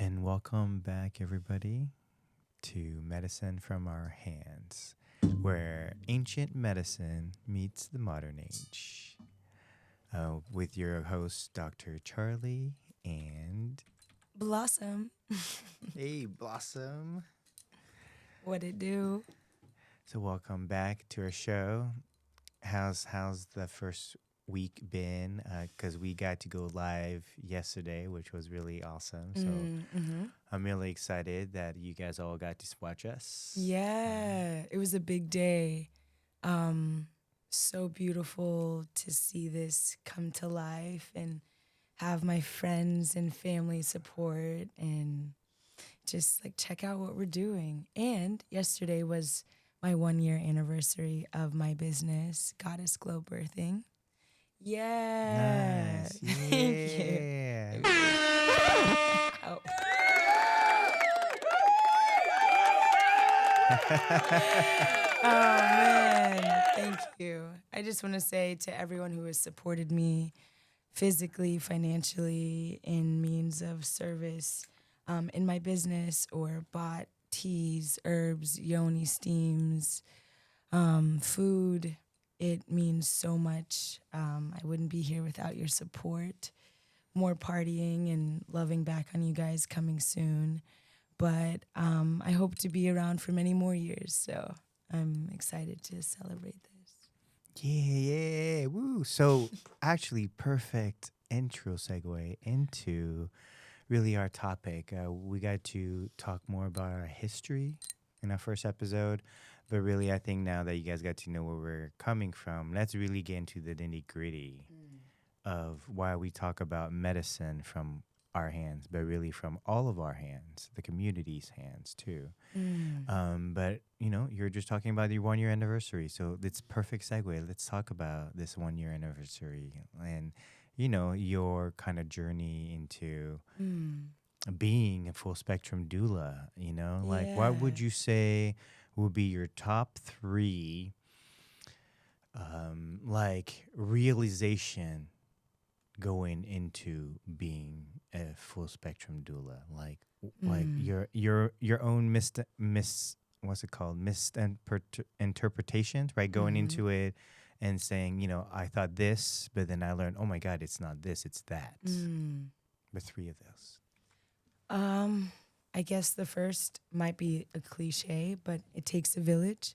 And welcome back, everybody, to Medicine from Our Hands, where ancient medicine meets the modern age. With your host, Dr. Charlie, and. Blossom. Hey, Blossom. What it do? So, welcome back to our show. How's the first week been? Because we got to go live yesterday, which was really awesome. So I'm really excited that you guys all got to watch us. Yeah, it was a big day. So beautiful to see this come to life and have my friends and family support and just like check out what we're doing. And yesterday was my 1 year anniversary of my business, Goddess Glow Birthing. Yeah. Nice. Thank you. Yeah. Oh. Oh man, thank you. I just want to say to everyone who has supported me physically, financially, in means of service in my business or bought teas, herbs, yoni steams, food, it means so much. I wouldn't be here without your support. More partying and loving back on you guys coming soon. But I hope to be around for many more years. So I'm excited to celebrate this. Yeah. Woo. So, actually, perfect intro segue into really our topic. We got to talk more about our history in our first episode. But really, I think now that you guys got to know where we're coming from, let's really get into the nitty gritty of why we talk about medicine from our hands, but really from all of our hands, the community's hands too. But you're just talking about your 1 year anniversary, so it's perfect segue. Let's talk about this 1 year anniversary and your kind of journey into being a full spectrum doula. Like what would Yeah. you say would be your top three, like realization going into being a full spectrum doula, like your own what's it called, interpretations, right? Going into it and saying, I thought this, but then I learned, oh my God, it's not this, it's that. The three of those. I guess the first might be a cliche, but it takes a village.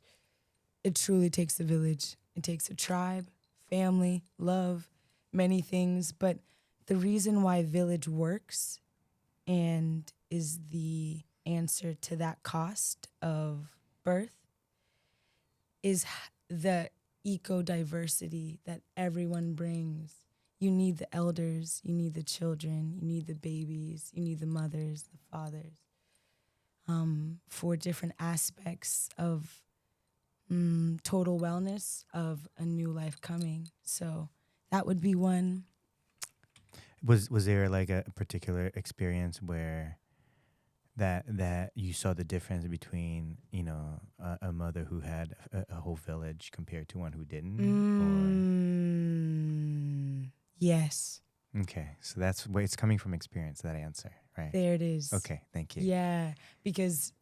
It truly takes a village. It takes a tribe, family, love, many things. But the reason why village works and is the answer to that cost of birth is the eco-diversity that everyone brings. You need the elders, you need the children, you need the babies, you need the mothers, the fathers, for different aspects of total wellness of a new life coming. So that would be one. Was there like a particular experience where that you saw the difference between a mother who had a whole village compared to one who didn't? Yes. Or okay, so that's where it's coming from, experience, that answer, right? There it is. Okay, thank you. Yeah, because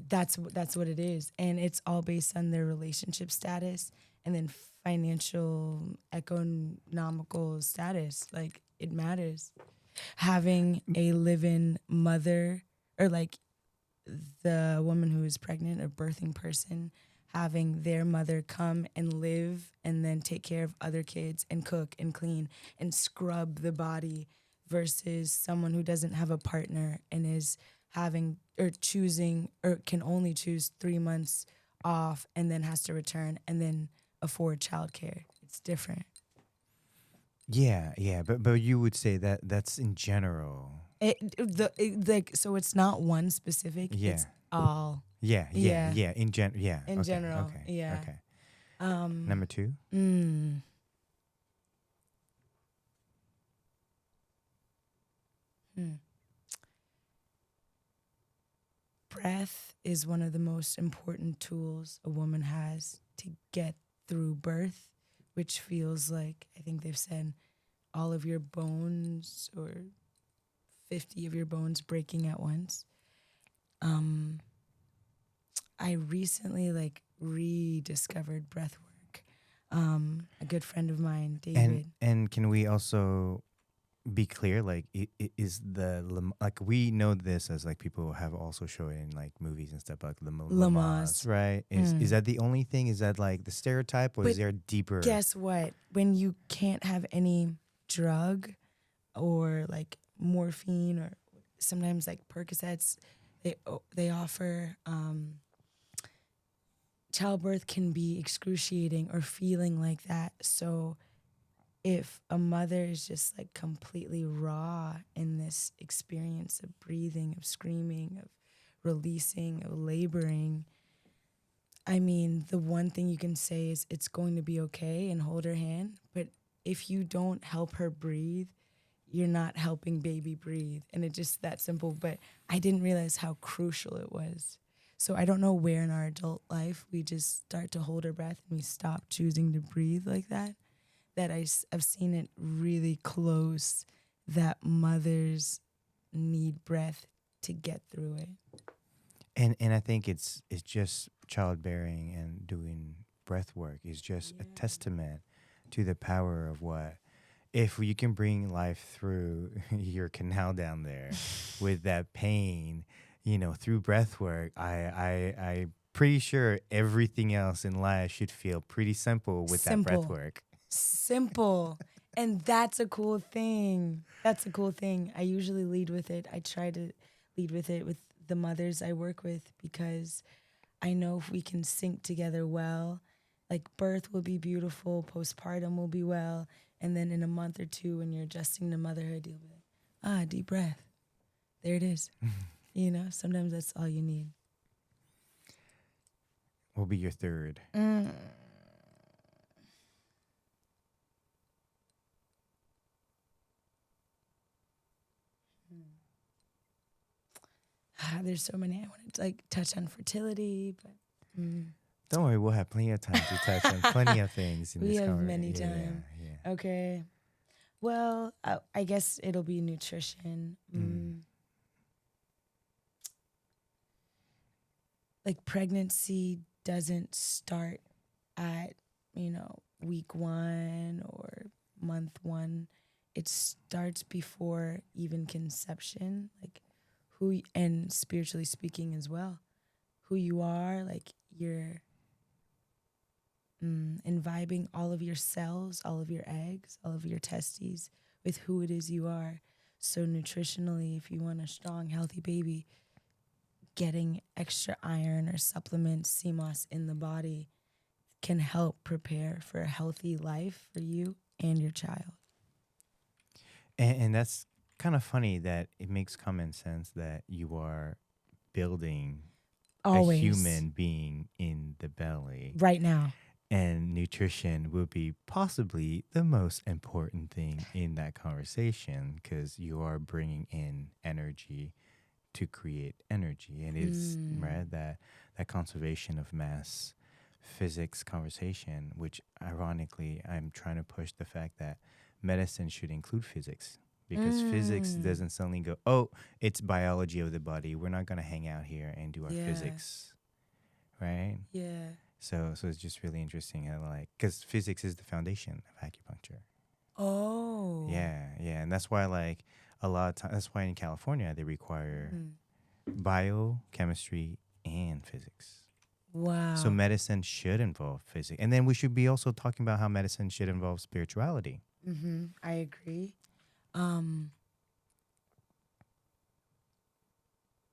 that's what it is, and it's all based on their relationship status and then financial, economical status. Like it matters. Having a live-in mother, or like the woman who is pregnant, a birthing person, having their mother come and live and then take care of other kids and cook and clean and scrub the body versus someone who doesn't have a partner and is having or choosing or can only choose 3 months off and then has to return and then afford childcare. It's different. Yeah, but you would say that that's in general. So it's not one specific. Yeah. It's all. Yeah. Yeah. In In general, Okay. yeah. Okay. Number two. Breath is one of the most important tools a woman has to get through birth, which feels like, I think they've said, all of your bones or 50 of your bones breaking at once. I recently like rediscovered breath work. A good friend of mine, David. And can we also be clear? Like, is like we know this as like people have also shown it in like movies and stuff like Lamaze, Lamaze. right? Is that the only thing? Is that like the stereotype, or But is there a deeper? Guess what? When you can't have any drug or like morphine or sometimes like Percocets, they offer. Childbirth can be excruciating or feeling like that. So if a mother is just like completely raw in this experience of breathing, of screaming, of releasing, of laboring, I mean, the one thing you can say is it's going to be okay and hold her hand. But if you don't help her breathe, you're not helping baby breathe. And it's just that simple. But I didn't realize how crucial it was. So I don't know where in our adult life we just start to hold our breath and we stop choosing to breathe like that. I've seen it really close that mothers need breath to get through it. And I think it's just childbearing and doing breath work is just a testament to the power of what if you can bring life through your canal down there with that pain, through breath work. I pretty sure everything else in life should feel pretty simple with that breath work. Simple. And that's a cool thing. That's a cool thing. I usually lead with it. I try to lead with it with the mothers I work with because I know if we can sync together well, like birth will be beautiful, postpartum will be well, and then in a month or two when you're adjusting to motherhood, you'll be like, deep breath. There it is. Sometimes that's all you need. What will be your third? There's so many. I want to touch on fertility, but don't worry, we'll have plenty of time to touch on plenty of things. We have many time. Yeah. Okay. Well, I guess it'll be nutrition. Like pregnancy doesn't start at week 1 or month 1. It starts before even conception. Like and spiritually speaking as well, who you are, like you're imbibing all of your cells, all of your eggs, all of your testes with who it is you are. So nutritionally, if you want a strong, healthy baby, getting extra iron or supplements, CMOS in the body can help prepare for a healthy life for you and your child. And that's kind of funny that it makes common sense that you are building Always. A human being in the belly. Right now. And nutrition will be possibly the most important thing in that conversation because you are bringing in energy to create energy. And it's right that conservation of mass physics conversation, which ironically I'm trying to push the fact that medicine should include physics. Because physics doesn't suddenly go, oh, it's biology of the body. We're not going to hang out here and do our physics, right? Yeah. So it's just really interesting how because physics is the foundation of acupuncture. Oh. Yeah. And that's why a lot of times, that's why in California they require biochemistry and physics. Wow. So medicine should involve physics. And then we should be also talking about how medicine should involve spirituality. I agree.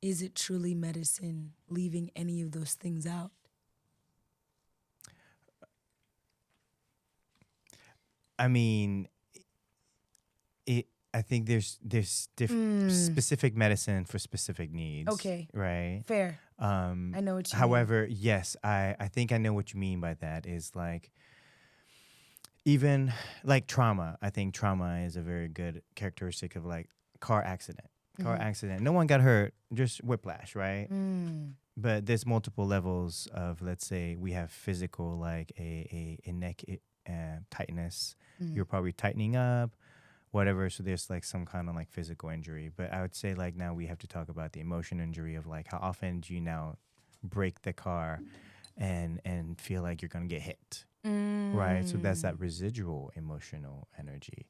Is it truly medicine leaving any of those things out? I mean, I think there's specific medicine for specific needs. Okay. Right. Fair. I know what you mean. However, yes, I think I know what you mean by that is even trauma. I think trauma is a very good characteristic of car accident. Car accident. No one got hurt, just whiplash, right? But there's multiple levels of, let's say, we have physical, like a neck tightness. You're probably tightening up, whatever. So there's like some kind of like physical injury. But I would say like now we have to talk about the emotion injury of like how often do you now brake the car and feel like you're gonna get hit, right? So that's that residual emotional energy.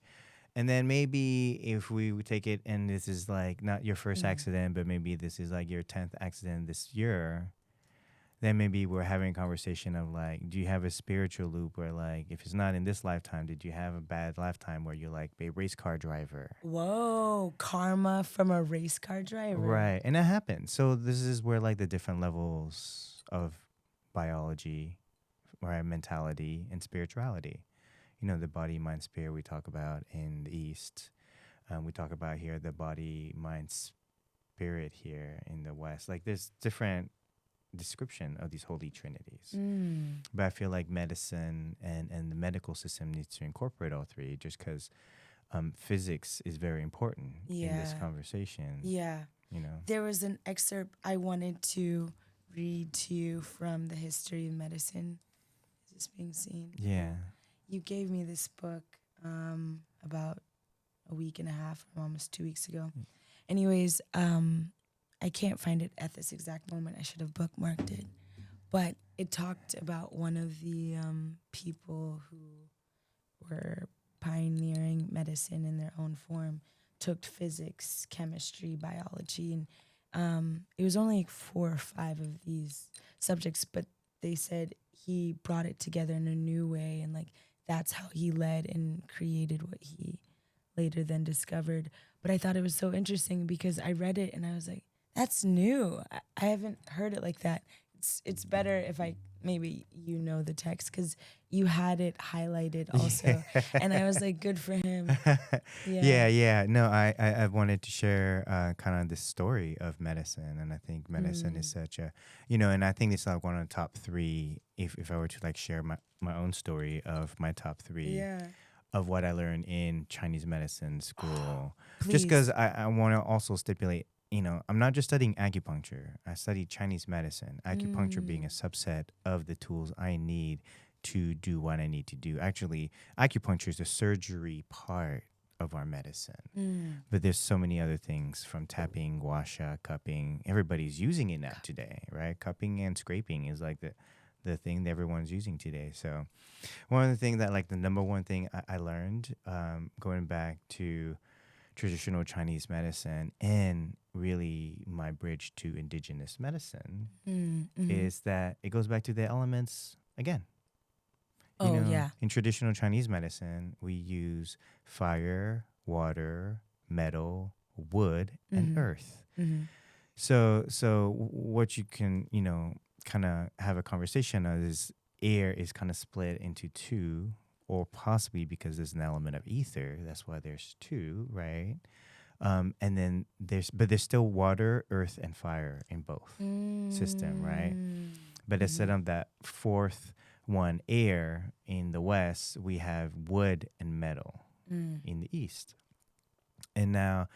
And then maybe if we would take it, and this is like not your first accident, but maybe this is like your 10th accident this year, then maybe we're having a conversation of like, do you have a spiritual loop where like, if it's not in this lifetime, did you have a bad lifetime where you're like a race car driver? Whoa, karma from a race car driver. Right. And that happens. So this is where like the different levels of biology, right, mentality and spirituality. You know, the body, mind, spirit we talk about in the East. We talk about here the body, mind, spirit here in the West. Like there's different description of these holy trinities. But I feel like medicine and the medical system needs to incorporate all three just because physics is very important in this conversation. Yeah. You know, There was an excerpt I wanted to read to you from the history of medicine. Is this being seen? yeah. You gave me this book about a week and a half, or almost 2 weeks ago. Anyways, I can't find it at this exact moment. I should have bookmarked it. But it talked about one of the people who were pioneering medicine in their own form, took physics, chemistry, biology, and it was only like 4 or 5 of these subjects, but they said he brought it together in a new way, and like that's how he led and created what he later then discovered. But I thought it was so interesting because I read it and I was like, that's new. I haven't heard it like that. It's better if I maybe you know the text because you had it highlighted also, and I was like, good for him. Yeah. No, I wanted to share kind of this story of medicine, and I think medicine is such a, you know, and I think it's like one of the top 3. If I were to like share my own story of my top 3. Of what I learned in Chinese medicine school. Just because I want to also stipulate, you know, I'm not just studying acupuncture. I studied Chinese medicine, acupuncture being a subset of the tools I need to do what I need to do. Actually, acupuncture is the surgery part of our medicine. But there's so many other things from tapping, gua sha, cupping. Everybody's using it now today, right? Cupping and scraping is like the thing that everyone's using today. So one of the things that like the number one thing I learned going back to traditional Chinese medicine and really my bridge to indigenous medicine is that it goes back to the elements again. You know, in traditional Chinese medicine, we use fire, water, metal, wood, and earth. So what you can, you know, kind of have a conversation of is air is kind of split into 2, or possibly because there's an element of ether. That's why there's 2, right? And then there's still water, earth, and fire in both system, right? But instead of that 4th one, air, in the West, we have wood and metal in the East. And now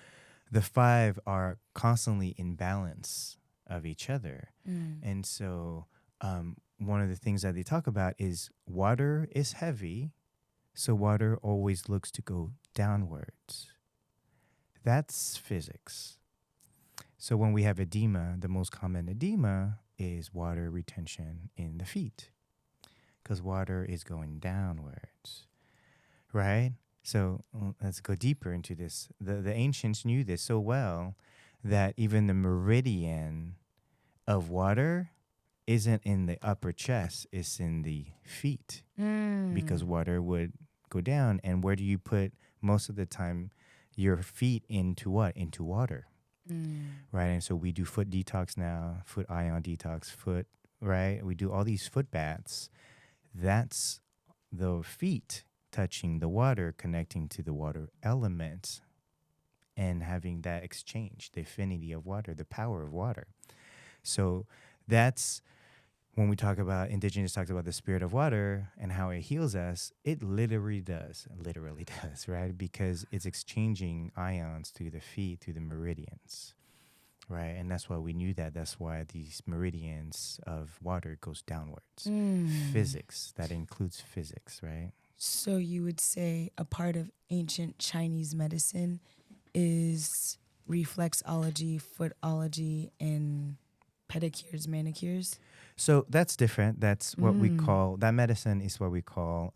the 5 are constantly in balance of each other. And so one of the things that they talk about is water is heavy, so water always looks to go downwards. That's physics. So when we have edema, the most common edema is water retention in the feet because water is going downwards, right? So let's go deeper into this. The ancients knew this so well that even the meridian of water isn't in the upper chest, it's in the feet because water would go down. And where do you put most of the time your feet? Into what? Into water, right? And so we do foot detox now, foot ion detox, foot, right? We do all these foot baths. That's the feet touching the water, connecting to the water element and having that exchange, the affinity of water, the power of water. So that's when we talk about indigenous talks about the spirit of water and how it heals us. It literally does, right? Because it's exchanging ions through the feet, through the meridians, right? And that's why we knew that. That's why these meridians of water goes downwards. Physics, that includes physics, right? So you would say a part of ancient Chinese medicine is reflexology, footology, and pedicures, manicures? So that's different. That's what we Mm. call, that medicine is what we call,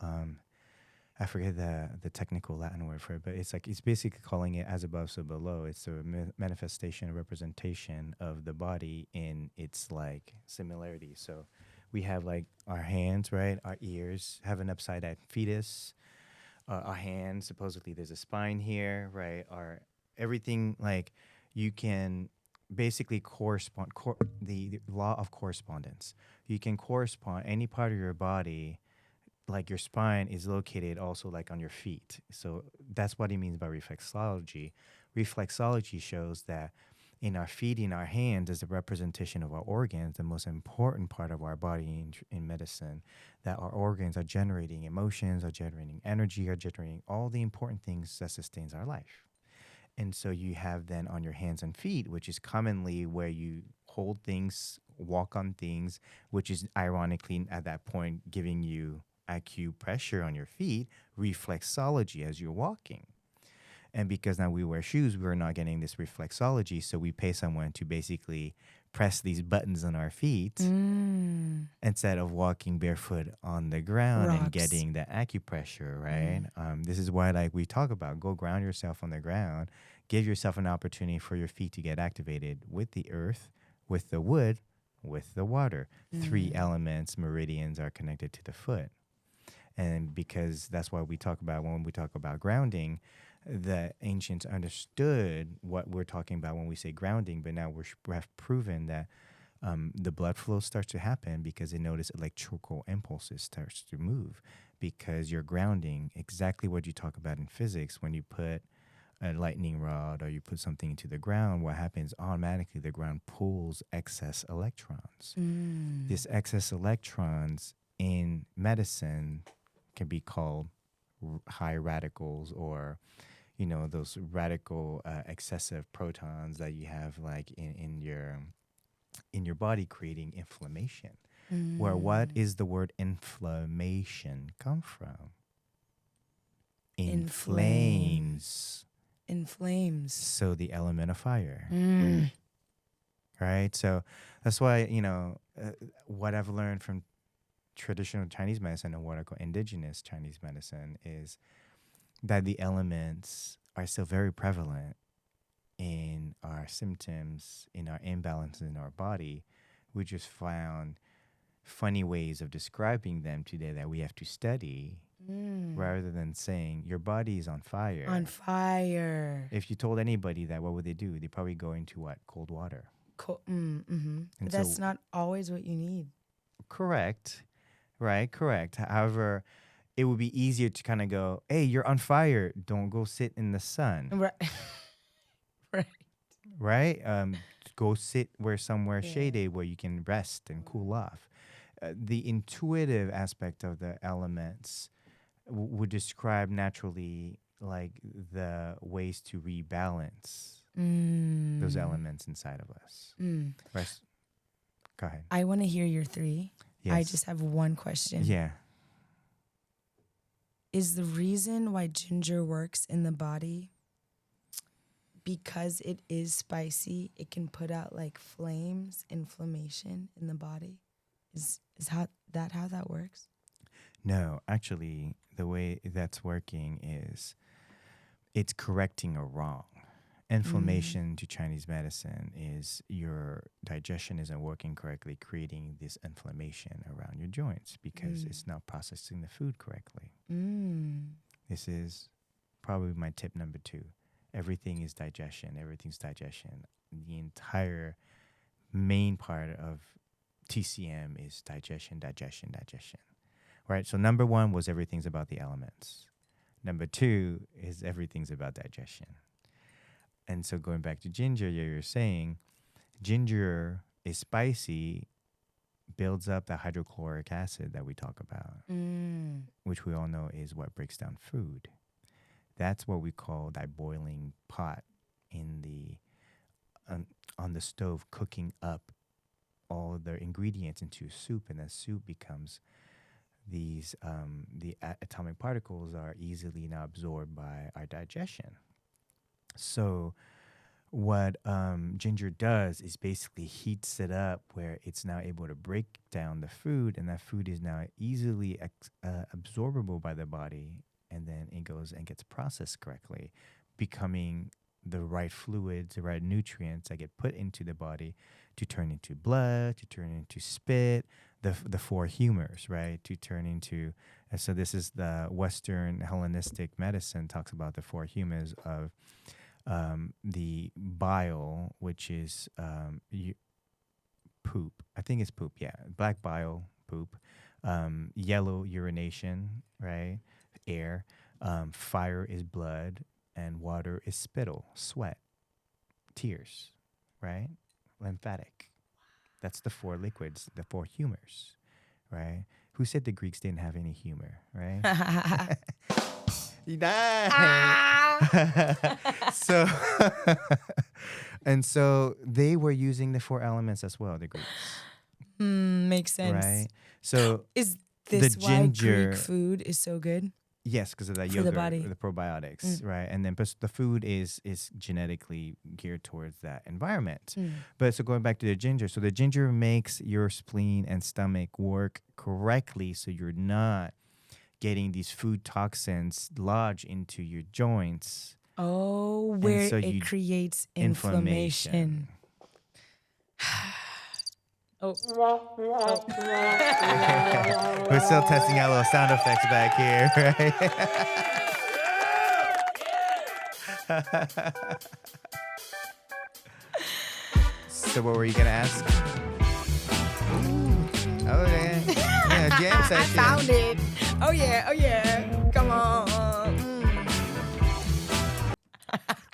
I forget the technical Latin word for it, but it's like, it's basically calling it as above, so below. It's a manifestation, a representation of the body in its like similarity. So we have like our hands, right? Our ears have an upside down fetus. Our hands, supposedly there's a spine here, right? Our everything, like, you can basically correspond, the law of correspondence. You can correspond any part of your body, like your spine is located also like on your feet. So that's what he means by reflexology. Reflexology shows that in our feet, in our hands, is a representation of our organs, the most important part of our body in medicine, that our organs are generating emotions, are generating energy, are generating all the important things that sustains our life. And so you have then on your hands and feet, which is commonly where you hold things, walk on things, which is ironically at that point giving you acupressure on your feet, reflexology as you're walking. And because now we wear shoes, we're not getting this reflexology. So we pay someone to basically press these buttons on our feet instead of walking barefoot on the ground and Rocks. getting the acupressure, right? This is why, like we talk about, go ground yourself on the ground, give yourself an opportunity for your feet to get activated with the earth, with the wood, with the water. Three elements, meridians are connected to the foot. And because that's why we talk about, when we talk about grounding, the ancients understood what we're talking about when we say grounding, but now we have proven that the blood flow starts to happen because they notice electrical impulses starts to move, because you're grounding exactly what you talk about in physics. When you put a lightning rod or you put something into the ground, what happens automatically, the ground pulls excess electrons. These excess electrons in medicine can be called high radicals, or those radical excessive protons that you have like in your body, creating inflammation. Where what is the word inflammation come from? Inflame. Inflames. In flames. So the element of fire, right? So that's why what I've learned from traditional Chinese medicine and what I call indigenous Chinese medicine is that the elements are still very prevalent in our symptoms, in our imbalances in our body. We just found funny ways of describing them today that we have to study, rather than saying your body is on fire. On fire. If you told anybody that, what would they do? They probably go into what? Cold water. But And that's so, not always what you need. correct, right? Correct. However, it would be easier to kind of go, hey, you're on fire. Don't go sit in the sun, Right. Right. right? Go sit somewhere Yeah. shaded where you can rest and cool off. The intuitive aspect of the elements would describe naturally like the ways to rebalance those elements inside of us. Right? Go ahead. I want to hear your three. I Yes. just have one question. Yeah. Is the reason why ginger works in the body because it is spicy? It can put out like flames, inflammation in the body. Is how that works? No, actually, the way that's working is it's correcting a wrong. Inflammation to Chinese medicine is your digestion isn't working correctly, creating this inflammation around your joints because it's not processing the food correctly. This is probably my tip number 2. Everything is digestion. Everything's digestion. The entire main part of TCM is digestion, digestion, digestion. Right? So number 1 was everything's about the elements. Number 2 is everything's about digestion. And so going back to ginger, you're saying ginger is spicy, builds up the hydrochloric acid that we talk about, which we all know is what breaks down food. That's what we call that boiling pot in the on the stove, cooking up all the ingredients into soup, and that soup becomes atomic particles are easily now absorbed by our digestion. So what ginger does is basically heats it up where it's now able to break down the food, and that food is now easily absorbable by the body, and then it goes and gets processed correctly, becoming the right fluids, the right nutrients that get put into the body to turn into blood, to turn into spit, the four humors, right? To turn into, and so this is the Western Hellenistic medicine talks about the four humors of the bile, which is poop. I think it's poop. Yeah, black bile, poop. Yellow urination, right? Air. Fire is blood, and water is spittle, sweat, tears, right? Lymphatic. That's the four liquids, the four humors, right? Who said the Greeks didn't have any humor, right? Nice. So, and so they were using the four elements as well, the Greeks, Makes sense. right? So Is the this why ginger, Greek food is so good? yes, because of that For the yogurt, body. the probiotics, right? And then but the food is genetically geared towards that environment. But so going back to the ginger, so the ginger makes your spleen and stomach work correctly, so you're not getting these food toxins lodge into your joints. Oh, where so it creates inflammation. Oh. We're still testing out little sound effects back here, right? So what were you gonna ask? Oh yeah, jam session. I found it. Oh yeah. Come on.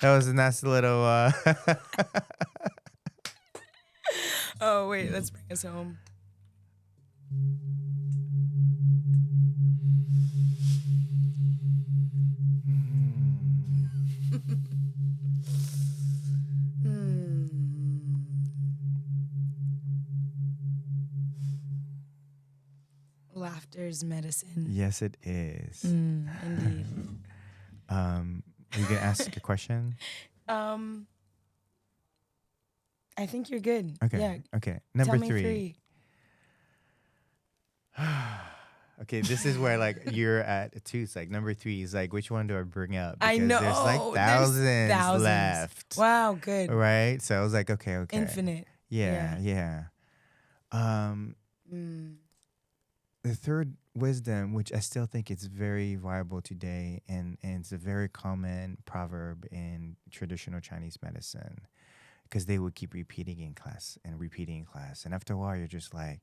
That was a nice little. Oh wait, let's bring us home. Laughter's medicine. Yes, it is. Indeed. Are you gonna ask a question? I think you're good. Okay. Yeah. Okay. Number Tell me three. Okay, this is where like you're at two. It's like number three is like, which one do I bring up? I know. There's like thousands left. Wow, good. Right. So I was like, okay. Infinite. Yeah. The third wisdom, which I still think is very viable today, and it's a very common proverb in traditional Chinese medicine, because they would keep repeating in class, and after a while, you're just like,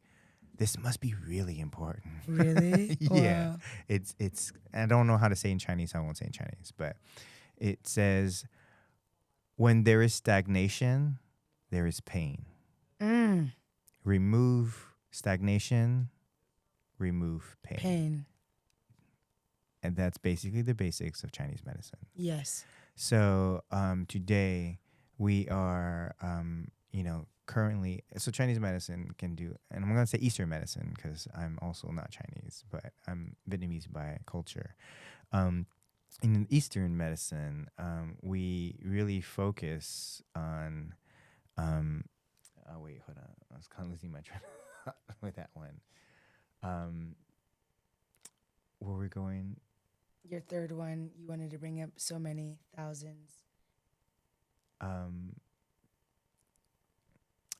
this must be really important. Really? Yeah. Wow. It's. I don't know how to say in Chinese. I won't say in Chinese, but it says, when there is stagnation, there is pain. Remove stagnation, remove pain. And that's basically the basics of Chinese medicine. Yes. So today we are, currently, so Chinese medicine can do, and I'm going to say Eastern medicine because I'm also not Chinese, but I'm Vietnamese by culture. In Eastern medicine, we really focus on, oh wait, hold on. I was kind of losing my train with that one. Where we're going? Your third one, you wanted to bring up so many thousands.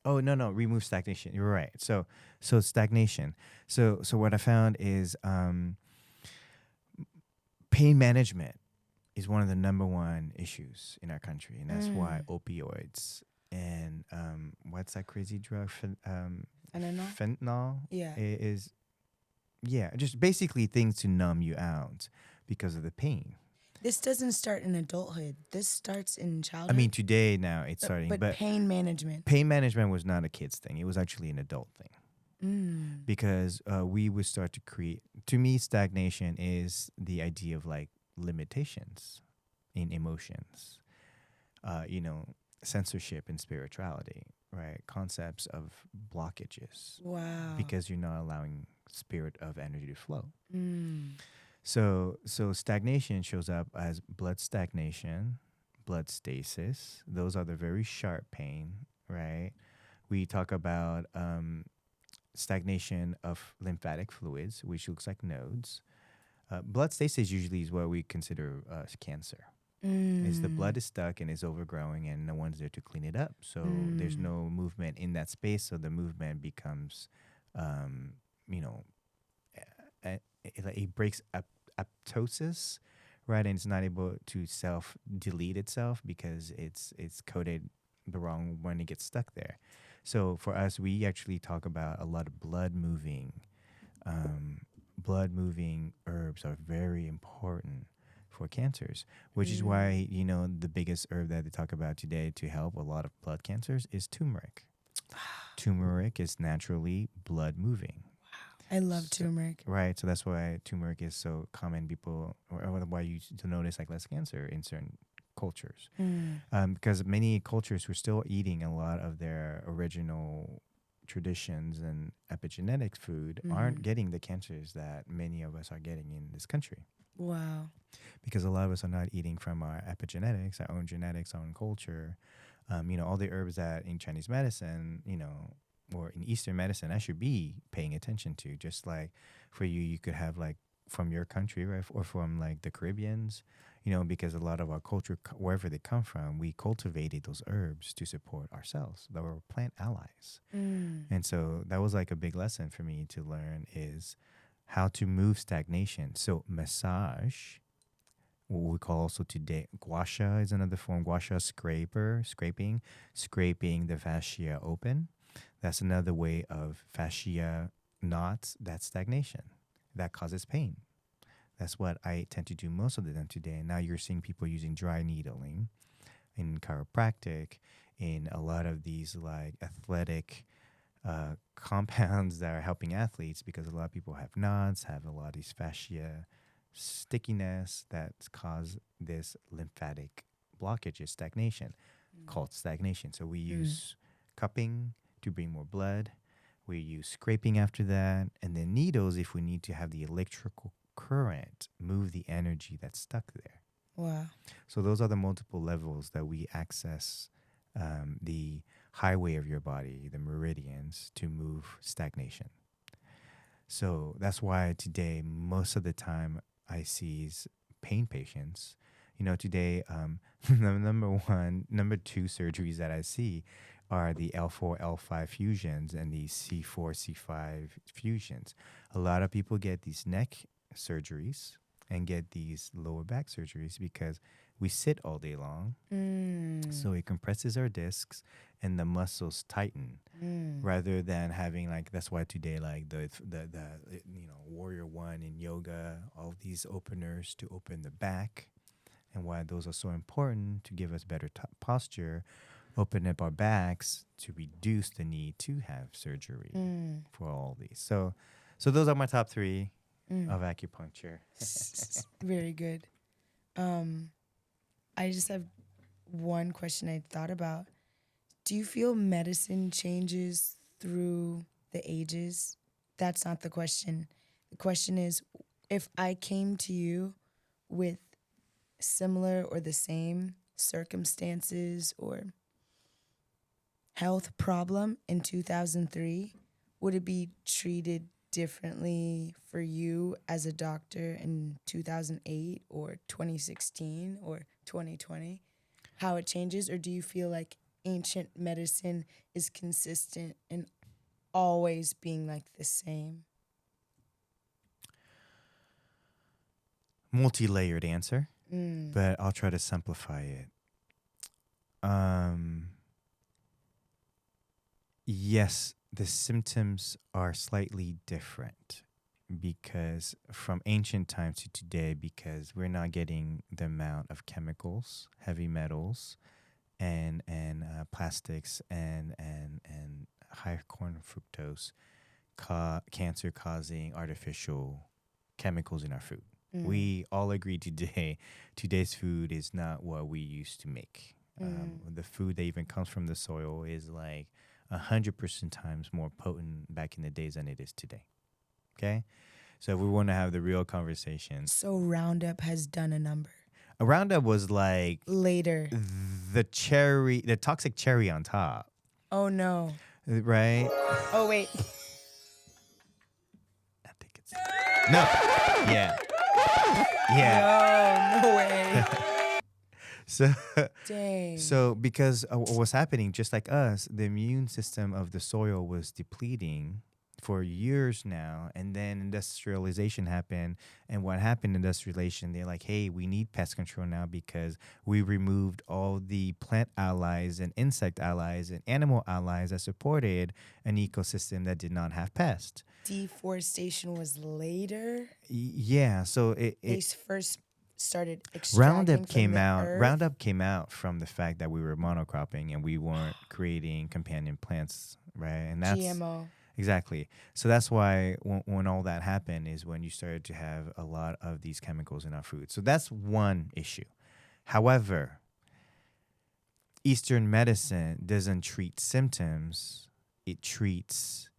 Oh no, remove stagnation. You're right. So stagnation. So what I found is pain management is one of the number one issues in our country, and that's why opioids and what's that crazy drug? Fentanyl. Yeah. Is just basically things to numb you out because of the pain. This doesn't start in adulthood. This starts in childhood. I mean, today now it's starting, but pain management. Pain management was not a kid's thing. It was actually an adult thing. Because we would start to create. To me, stagnation is the idea of like limitations in emotions, censorship and spirituality. right, concepts of blockages Wow. because you're not allowing spirit of energy to flow. Mm. So stagnation shows up as blood stagnation, blood stasis. Those are the very sharp pain, right? We talk about stagnation of lymphatic fluids, which looks like nodes. Blood stasis usually is what we consider cancer. Is the blood Mm. is stuck and is overgrowing, and no one's there to clean it up. So there's Mm. no movement in that space. So the movement becomes, um, you know, it breaks up apoptosis, right? And it's not able to self delete itself because it's coded the wrong when it gets stuck there. So for us, we actually talk about a lot of blood moving. Blood moving herbs are very important for cancers, which is Mm. why the biggest herb that they talk about today to help a lot of blood cancers is turmeric. Turmeric is naturally blood moving. I love So, turmeric. right. So that's why turmeric is so common. People, or why you to notice like less cancer in certain cultures. Mm. Because many cultures were still eating a lot of their original traditions and epigenetic food aren't Mm. getting the cancers that many of us are getting in this country. Wow. Because a lot of us are not eating from our epigenetics, our own genetics, our own culture. All the herbs that in Chinese medicine, or in Eastern medicine, I should be paying attention to. Just like for you, you could have like from your country, right, or from like the Caribbeans, because a lot of our culture, wherever they come from, we cultivated those herbs to support ourselves. They were plant allies, Mm. and so that was like a big lesson for me to learn is how to move stagnation. So massage, what we call also today gua sha is another form. Gua sha scraping the fascia open. That's another way of fascia knots. That's stagnation. That causes pain. That's what I tend to do most of the time today. And now you're seeing people using dry needling in chiropractic, in a lot of these like athletic compounds that are helping athletes because a lot of people have knots, have a lot of these fascia stickiness that's caused this lymphatic blockage, stagnation, called stagnation. So we Mm. use cupping to bring more blood. We use scraping after that, and then needles if we need to have the electrical current move the energy that's stuck there. Wow. So those are the multiple levels that we access the highway of your body, the meridians, to move stagnation. So that's why today, most of the time, I see pain patients. Today, the number two surgeries that I see are the L4, L5 fusions and the C4, C5 fusions. A lot of people get these neck surgeries and get these lower back surgeries because we sit all day long. Mm. So it compresses our discs and the muscles tighten Mm. rather than having like that's why today like the warrior one in yoga, all these openers to open the back, and why those are so important to give us better posture, open up our backs to reduce the need to have surgery Mm. for all these. So those are my top three Mm. of acupuncture. Very good. I just have one question I thought about. Do you feel medicine changes through the ages? That's not the question. The question is, if I came to you with similar or the same circumstances or health problem in 2003, would it be treated differently for you as a doctor in 2008 or 2016 or 2020? How it changes? Or do you feel like ancient medicine is consistent and always being like the same? Multi-layered answer, Mm. but I'll try to simplify it. Um, yes, the symptoms are slightly different because from ancient times to today, because we're not getting the amount of chemicals, heavy metals, and plastics and high corn fructose, cancer causing artificial chemicals in our food. Mm. We all agree today, today's food is not what we used to make. The food that even comes from the soil is like 100% times more potent back in the days than it is today. Okay, so we want to have the real conversation. So Roundup has done a number. A Roundup was like Later. the toxic cherry on top, Oh no. right? Oh wait. I think it's no, yeah, yeah. No way. So, Dang. so because what was happening, just like us, the immune system of the soil was depleting for years now, and then industrialization happened. And what happened? Industrialization, they're like, hey, we need pest control now because we removed all the plant allies and insect allies and animal allies that supported an ecosystem that did not have pests. Deforestation was later. Yeah, so They first started extracting from the earth. Roundup came out from the fact that we were monocropping and we weren't creating companion plants, right? And that's GMO. exactly. So that's why when all that happened is when you started to have a lot of these chemicals in our food. So that's one issue. However, Eastern medicine doesn't treat symptoms, it treats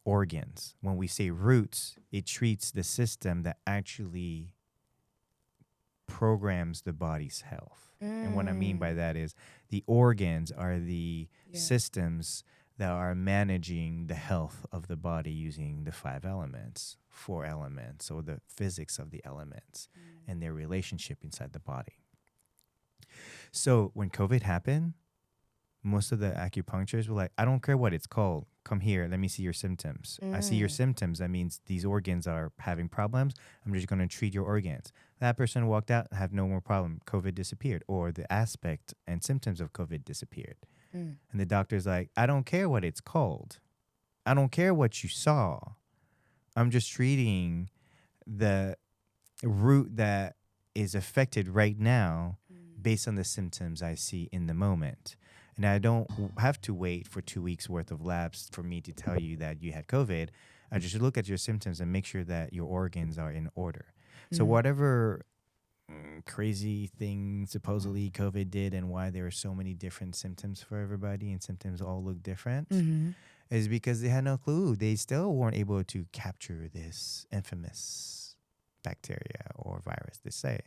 organs. When we say roots, it treats the system that actually programs the body's health. And what I mean by that is the organs are the systems that are managing the health of the body using the 5 elements, 4 elements, or the physics of the elements and their relationship inside the body. So when COVID happened, most of the acupuncturists were like, I don't care what it's called. Come here. Let me see your symptoms. I see your symptoms. That means these organs are having problems. I'm just going to treat your organs. That person walked out, have no more problem. COVID disappeared, or the aspect and symptoms of COVID disappeared. And the doctor's like, I don't care what it's called. I don't care what you saw. I'm just treating the root that is affected right now based on the symptoms I see in the moment. And I don't have to wait for 2 weeks worth of labs for me to tell you that you had COVID. I just look at your symptoms and make sure that your organs are in order. So whatever crazy thing supposedly COVID did and why there are so many different symptoms for everybody and symptoms all look different is because they had no clue. They still weren't able to capture this infamous bacteria or virus, they say.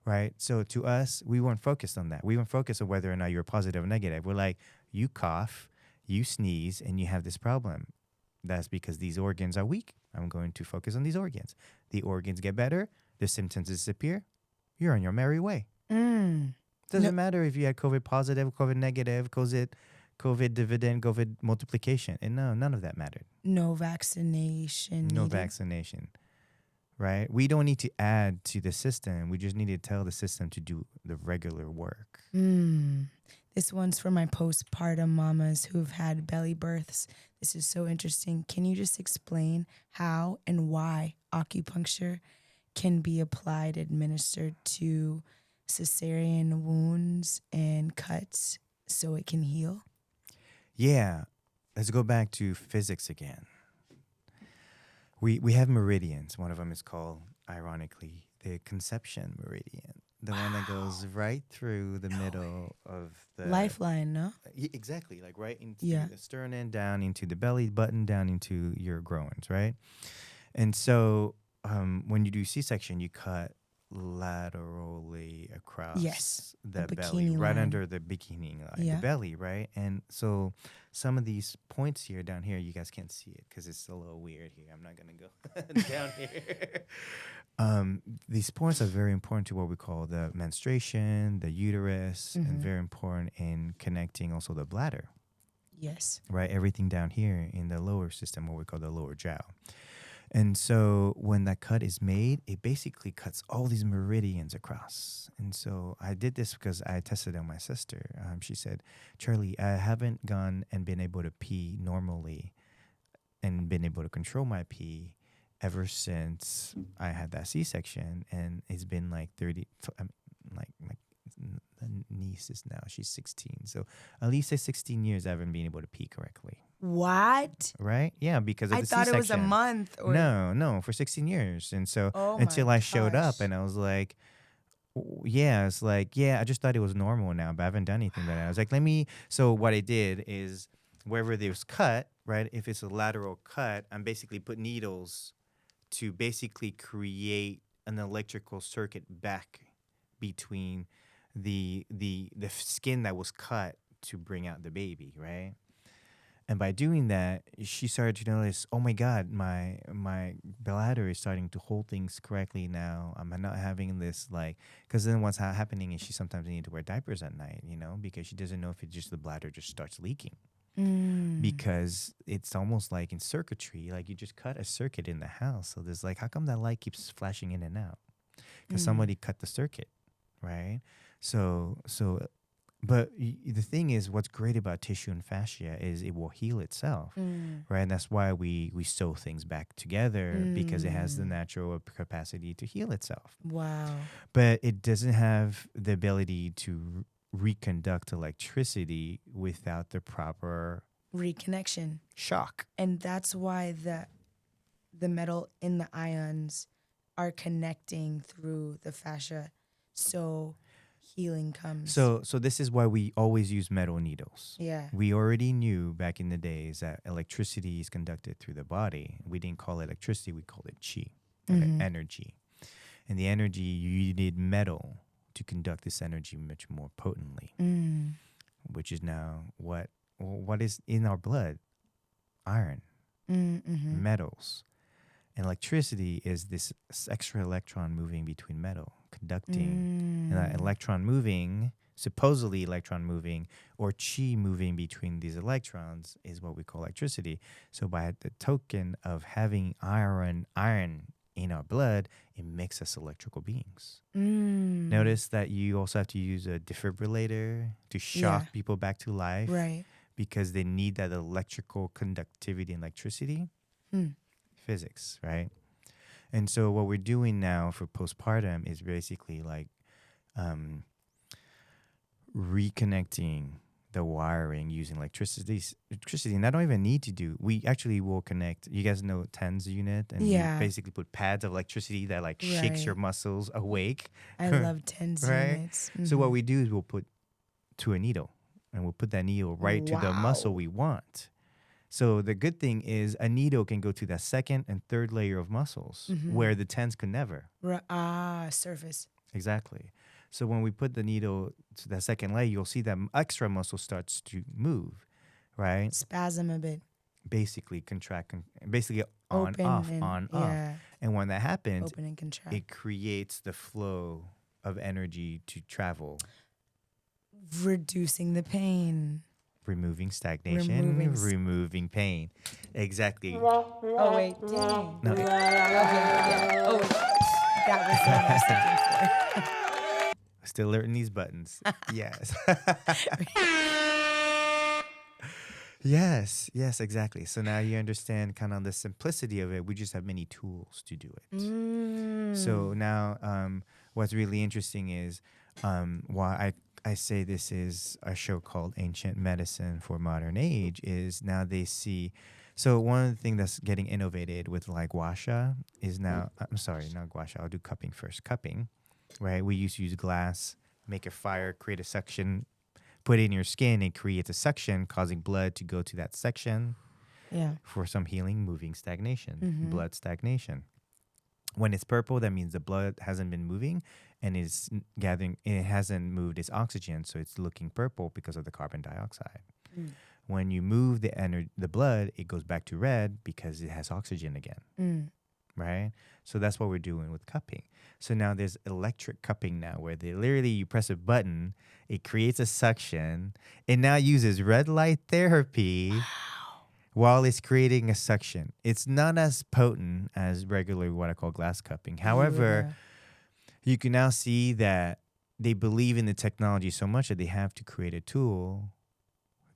Right? So to us, we weren't focused on that. We weren't focused on whether or not you were positive or negative. We're like, you cough, you sneeze, and you have this problem. That's because these organs are weak. I'm going to focus on these organs. The organs get better, the symptoms disappear, you're on your merry way. Doesn't matter if you had COVID positive, COVID negative, COVID dividend, COVID multiplication. And no, none of that mattered. No vaccination. No vaccination. Right? We don't need to add to the system. We just need to tell the system to do the regular work. This one's for my postpartum mamas who've had belly births. This is so interesting. Can you just explain how and why acupuncture can be applied, administered to cesarean wounds and cuts so it can heal? Yeah. Let's go back to physics again. We have meridians. One of them is called, ironically, the conception meridian. The one that goes right through the middle of the... Lifeline, no? Exactly. Like right into the sternum, down into the belly button, down into your groins, right? And so when you do C-section, you cut laterally across the belly, right under the bikini line, the belly, right? And so some of these points here, down here, you guys can't see it because it's a little weird here. I'm not going to go down here. These points are very important to what we call the menstruation, the uterus, and very important in connecting also the bladder. Yes. Right? Everything down here in the lower system, what we call the lower jiao. And so when that cut is made, it basically cuts all these meridians across. And so I did this because I tested on my sister. She said, Charlie, I haven't gone and been able to pee normally and been able to control my pee ever since I had that C-section. And it's been like 30, like my niece is now, she's 16. So at least 16 years I haven't been able to pee correctly. What? Right? Yeah, because of the C-section. I thought it was a month. Or... No, for 16 years. And so until I showed up and I was like, Yeah, it's like, yeah, I just thought it was normal now, but I haven't done anything about it. I was like, let me. So what I did is wherever there's cut, right? If it's a lateral cut, I'm basically put needles to basically create an electrical circuit back between the skin that was cut to bring out the baby, right? And by doing that, she started to notice, oh my God, my bladder is starting to hold things correctly now. I'm not having this like, because then what's happening is she sometimes needs to wear diapers at night, because she doesn't know if it's just the bladder just starts leaking. Mm. Because it's almost like in circuitry, like you just cut a circuit in the house. So there's like, how come that light keeps flashing in and out? Because somebody cut the circuit, right? So but the thing is, what's great about tissue and fascia is it will heal itself, right? And that's why we sew things back together because it has the natural capacity to heal itself. Wow. But it doesn't have the ability to reconduct electricity without the proper Reconnection. shock. And that's why the metal in the ions are connecting through the fascia. So healing comes. So this is why we always use metal needles. Yeah. We already knew back in the days that electricity is conducted through the body. We didn't call it electricity, we called it chi, energy. And the energy, you need metal to conduct this energy much more potently, which is now what is in our blood? Iron, metals. And electricity is this extra electron moving between metal, conducting. And that electron moving, supposedly electron moving, or chi moving between these electrons is what we call electricity. So by the token of having iron in our blood, it makes us electrical beings. Notice that you also have to use a defibrillator to shock people back to life. Right. Because they need that electrical conductivity and electricity. Physics, right? And so what we're doing now for postpartum is basically like reconnecting the wiring using electricity. And I don't even need to do. We actually will connect. You guys know TENS unit, and you basically put pads of electricity that like shakes your muscles awake. I love TENS units. So what we do is we'll put to a needle, and we'll put that needle right to the muscle we want. So the good thing is a needle can go to that second and third layer of muscles where the TENS could never. Surface. Exactly. So when we put the needle to that second layer, you'll see that extra muscle starts to move, right? Spasm a bit. Basically contract, basically Open off. And when that happens, open and contract. It creates the flow of energy to travel. Reducing the pain. Removing stagnation, removing pain. Exactly. Oh, wait, dang. No, okay, yeah. Oh, that was what I was looking for. Still learning these buttons. Yes. Yes, exactly. So now you understand kind of the simplicity of it. We just have many tools to do it. So now what's really interesting is why I say this is a show called Ancient Medicine for Modern Age is now they see. So one of the things that's getting innovated with like gua sha is now, I'm sorry, not gua sha, I'll do cupping first. Cupping, right? We used to use glass, make a fire, create a suction, put it in your skin, it creates a suction causing blood to go to that section for some healing, moving stagnation, blood stagnation. When it's purple, that means the blood hasn't been moving and is gathering. It hasn't moved its oxygen, so it's looking purple because of the carbon dioxide. When you move the blood, it goes back to red because it has oxygen again, right? So that's what we're doing with cupping. So now there's electric cupping now, where literally you press a button, it creates a suction. It now uses red light therapy. While it's creating a suction. It's not as potent as regular what I call glass cupping. However, you can now see that they believe in the technology so much that they have to create a tool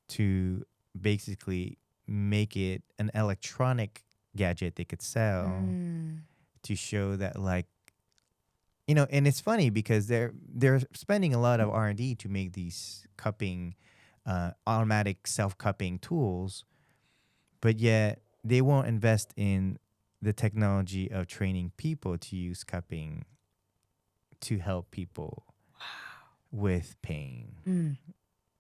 to basically make it an electronic gadget they could sell to show that, like, and it's funny because they're spending a lot of R&D to make these cupping, automatic self-cupping tools. But yet they won't invest in the technology of training people to use cupping to help people with pain,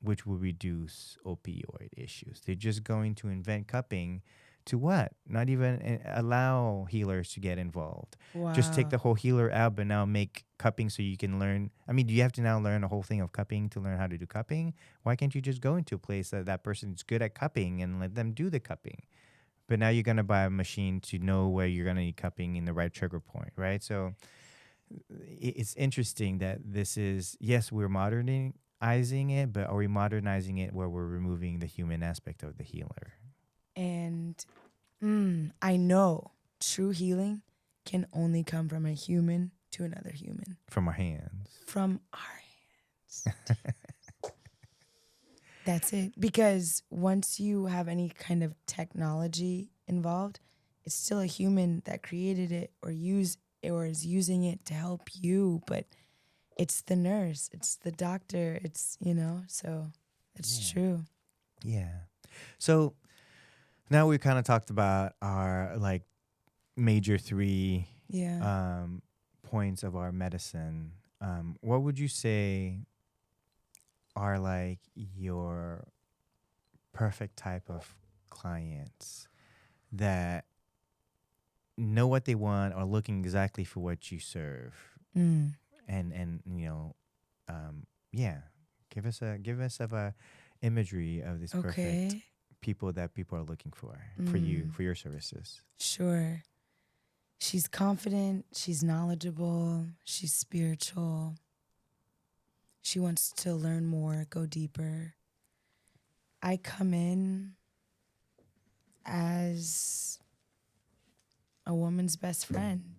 which will reduce opioid issues. They're just going to invent cupping to what? Not even allow healers to get involved. Just take Wow. the whole healer out, but now make cupping so you can learn. I mean, do you have to now learn the whole thing of cupping to learn how to do cupping? Why can't you just go into a place that person's good at cupping and let them do the cupping? But now you're going to buy a machine to know where you're going to need cupping in the right trigger point, right? So it's interesting that this is, yes, we're modernizing it, but are we modernizing it where we're removing the human aspect of the healer? And I know true healing can only come from a human to another human. From our hands. From our hands. That's it. Because once you have any kind of technology involved, it's still a human that created it or is using it to help you. But it's the nurse, it's the doctor, it's, so it's true. Yeah. So now we kind of talked about our like major three points of our medicine. What would you say are like your perfect type of clients that know what they want, are looking exactly for what you serve? And give us a imagery of this perfect people that people are looking for you, for your services. Sure. She's confident, she's knowledgeable, she's spiritual. She wants to learn more, go deeper. I come in as a woman's best friend.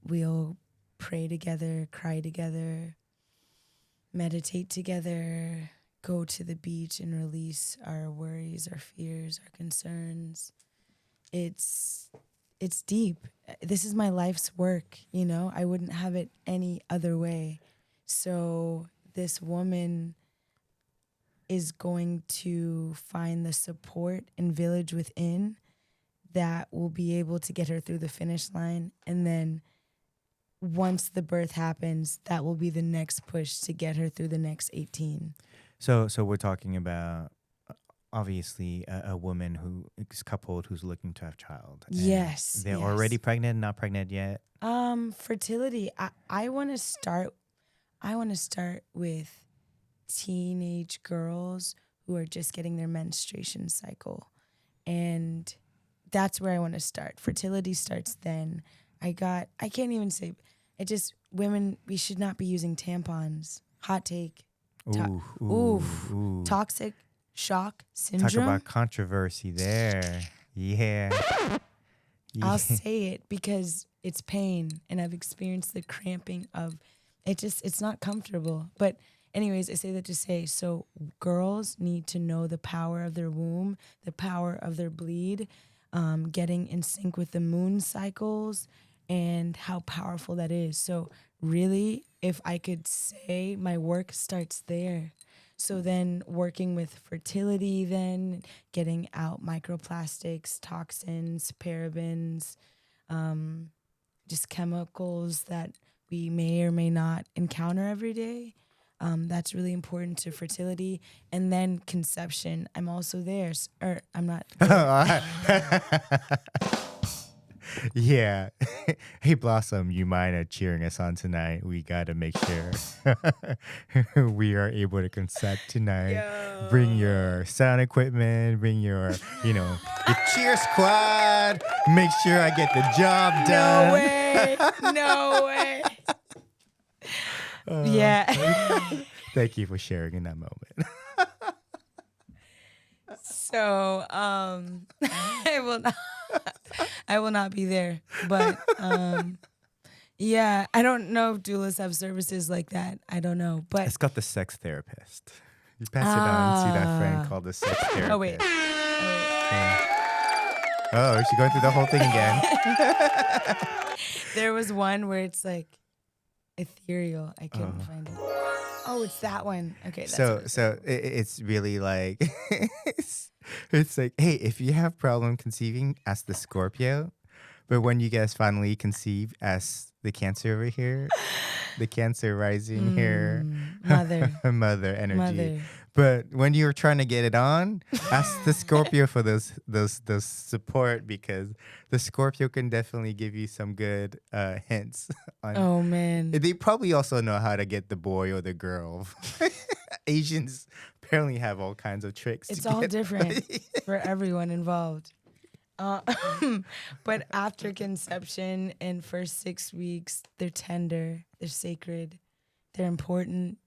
We'll pray together, cry together, meditate together, go to the beach and release our worries, our fears, our concerns. It's deep. This is my life's work, I wouldn't have it any other way. So this woman is going to find the support and village within that will be able to get her through the finish line. And then once the birth happens, that will be the next push to get her through the next 18. So we're talking about obviously a woman who is coupled who's looking to have a child. Yes. They're already pregnant, not pregnant yet. Fertility. I want to start with teenage girls who are just getting their menstruation cycle. And that's where I want to start. Fertility starts then. I can't even say, women, we should not be using tampons. Hot take. Toxic shock syndrome. Talk about controversy there. Yeah. I'll say it because it's pain and I've experienced the cramping of it. It's not comfortable. But anyways, I say that to say, so girls need to know the power of their womb, the power of their bleed, getting in sync with the moon cycles and how powerful that is. So really, if I could say, my work starts there. So then working with fertility, then getting out microplastics, toxins, parabens, just chemicals that we may or may not encounter every day. That's really important to fertility. And then conception. I'm also there. Or I'm not there. Yeah. Hey, Blossom, you mind cheering us on tonight? We got to make sure we are able to concert tonight. Yo. Bring your sound equipment, bring your cheer squad. Make sure I get the job done. No way. Yeah. Thank you for sharing in that moment. So, I will not be there, but, yeah, I don't know if doulas have services like that. I don't know, but It's got the sex therapist. You pass it on to that friend called the sex therapist. Oh wait. Oh, is she going through the whole thing again? There was one where it's like ethereal. I couldn't find it. Oh, it's that one. Okay. That's It's really like it's like, hey, if you have problem conceiving, ask the Scorpio. But when you guys finally conceive as the Cancer over here, the Cancer rising here, Mother. mother energy. Mother. But when you're trying to get it on, ask the Scorpio for those support, because the Scorpio can definitely give you some good hints on. Oh man. They probably also know how to get the boy or the girl. Asians apparently have all kinds of tricks. It's to all get different for everyone involved. Uh, but after conception and first 6 weeks, they're tender, they're sacred, they're important.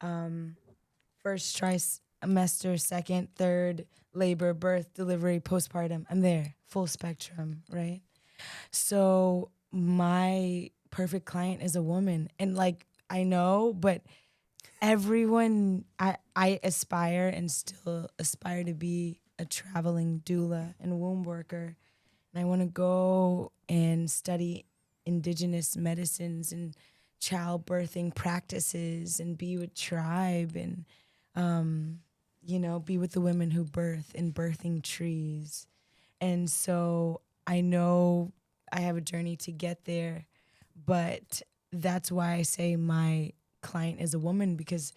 First trimester, second, third, labor, birth, delivery, postpartum. I'm there, full spectrum, right? So my perfect client is a woman. And like, I know, but everyone, I aspire and still aspire to be a traveling doula and womb worker. And I want to go and study indigenous medicines and childbirthing practices and be with tribe and, be with the women who birth in birthing trees. And so I know I have a journey to get there, but that's why I say my client is a woman, because